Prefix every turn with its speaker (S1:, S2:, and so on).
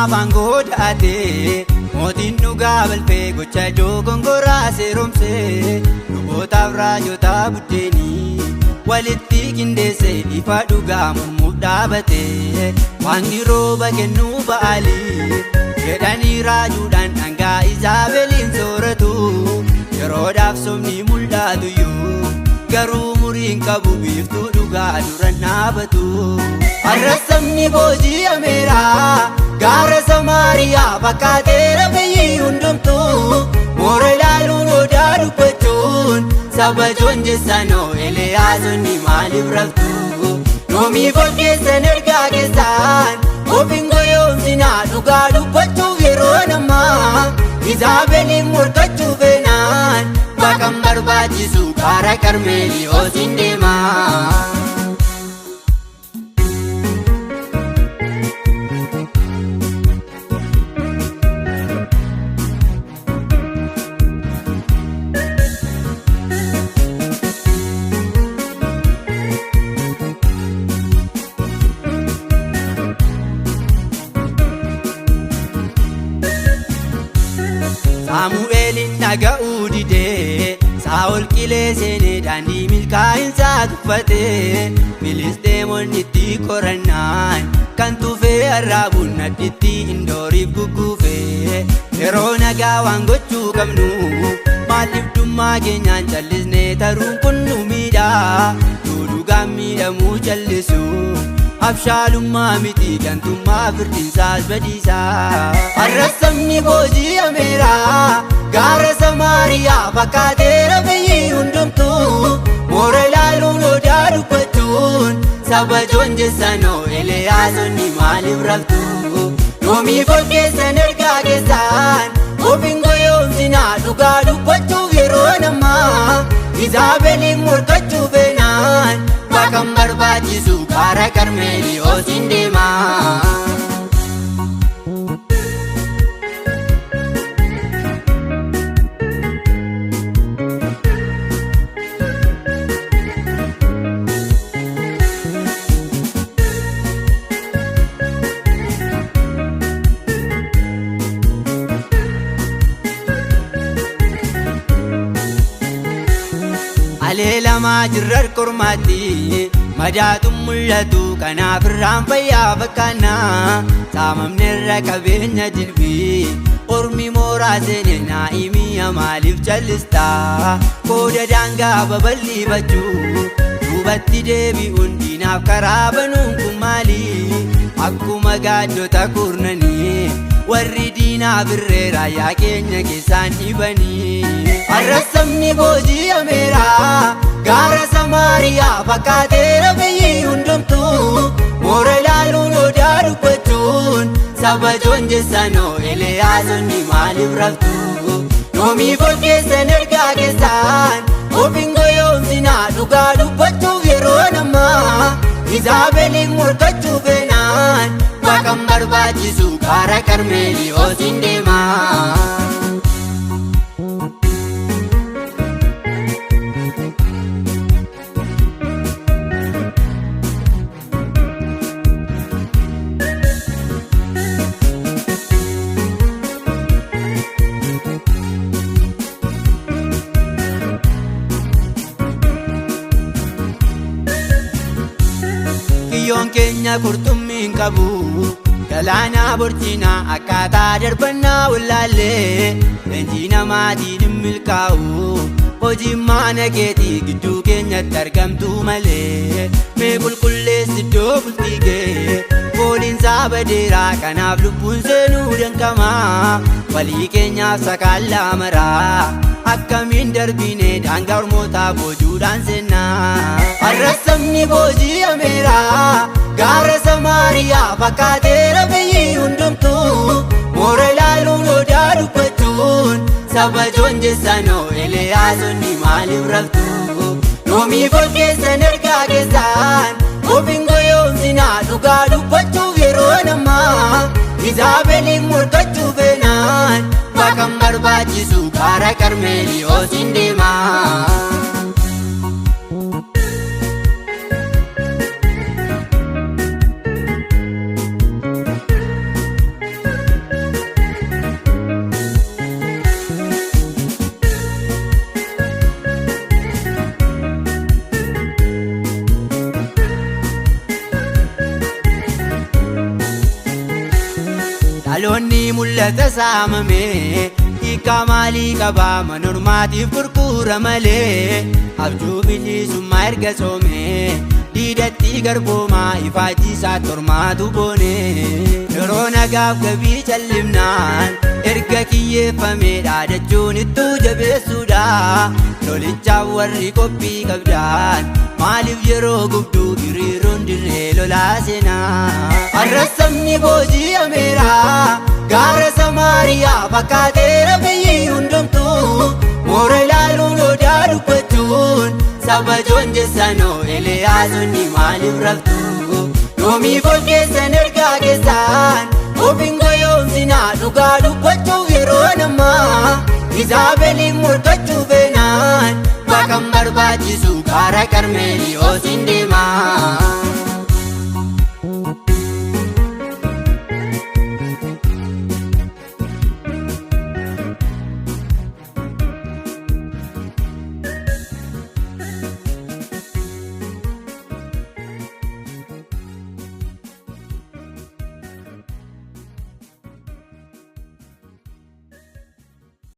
S1: afaan godhatee mootiin dhugaa balfee gocha dogongoraa seeromsee lubootaaf raajota buddeenii walitti qindeessee ifa dhugaa mormuuf dhaabatee waaqni rooba kennuu ba'aalii jedhanii raajuudhaan dhangaa Izaabeliin sooratu yeroodhaaf sobni mul'atuyyuu garuu muriin qabu biiftuu dhugaa duran dhaabatu. Har'as sabni booji'ameera gaara Samaariyaa fakkaateera biyyi hundumtuu moora ilaaluun odaa dubbachuun saba joonjessanoo Eliyaasonni maaliif raftu yoomii fakkeessan ergaa keessaan ofiin goyoomsinaa dhugaa dubbachuuf yeroo namaa Izaabeliin morkachuu feenaan bakkan barbaachisu karaa Qarmeeliyoosiin deemaa. Saamu'eelin dhaga'uu didee Saa'ol qilee seenee daandii milkaa'insaa tuffatee Filisxeemonni itti qorannaan kan tufee arraabuun nadhitti indooriif gugguufee yeroo nagaa waan gochuu qabnu maaliif dhummaa keenyaan callisnee taruun kun nu miidhaa dhugaan miidhamuu callisu abshaalummaa miti gantummaa firdiinsaas badiisaa. Har'as sabni booji'ameera gaara Samaariyaa fakkaateera biyyi hundumtuu moora ilaaluun odaa dubbachuun saba joonjessanoo Eliyaasonni maaliif raftu yoomii fakkeessan ergaa keessaan ofiin goyoomsinaa dhugaa dubbachuuf yeroo namaa Izaabeliin morkachuu feenaan bakkan barbaachisu karaa Qarmeeliyoosiin deemaa. Aleelamaa jirrar kormaatti madaatuun mul'atu kanaaf irraan fayyaa fakkaannaa saamamneerra qabeenya jilbii ormi mooraa seenee naa'imii maaliif callistaa qooda daangaa babal'ifachuu duubatti deebi'uun diinaaf karaa banuun kun maali akkuma gaaddota kurnanii warri diinaa birree raayyaa keenya keessaan dhibanii. Har'as sabni booji'ameera gaara Samaariyaa fakkaateera biyyi hundumtuu moora ilaaluun odaa dubbachuun saba joonjessanoo Eliyaasonni maaliif raftu yoomii fakkeessan ergaa keessaan ofiin goyoomsinaa dhugaa dubbachuuf yeroo namaa Izaabeliin morkachuu feenaan bakkan barbaachisu karaa Qarmeeliyoosiin deemaa. Kiyyoon keenya qurxummiin qabu galaanaa borcinaa akkaataa darbannaa wallaallee leenjii namaatiin hin milkaa'u hojiin maana keetii gidduu keenyatti argamtu malee mee qulqulleessi iddoo bultii kee fooliinsaa badeeraa kanaaf lubbuun seenuu danqamaa walii keenyaaf sakaallaa maraa akkamiin darbinee daangaa ormootaa boojuudhaan seennaa. Har'as sabni booji'ameera gaara Samaariyaa fakkaateera biyyi hundumtuu moora ilaaluun odaa dubbachuun saba joonjessanoo Eliyaasonni maaliif raftu yoomii fakkeessan ergaa keessaan ofiin goyoomsinaa dhugaa dubbachuuf yeroo namaa Izaabeliin morkachuu feenaan bakkan barbaachisu karaa Qarmeeliyoosiin deemaa. mul'ata saamame hiikaa maalii qabaa manormaatiif gurgura malee abjuu bilisummaa erga soome diidatti garboomaa ifaajiisaa tormaatu boone yeroo nagaaf gabii callimnaan erga kiyyeeffame dhaadachuun ittuu jabeessuudha lolichaaf warri qophii qabdaan maaliif yeroo gubduu hiriiruun dirree lolaa seenaa arrasamni booji'ameera gaara samaariyaa fakkaateera biyyi hundumtuu moora ilaaluun odaa dubbachuun saba joonjessanoo Eliyaasonni maaliif raftu yoomiif ol keessan ergaa keessaan ofiin goyoomsinaa dhugaa dubbachuuf yeroo namaa Izaabeliin morkachuu feenaan bakka barbaachisu gaara Qarmeeliyoos hin deemaa.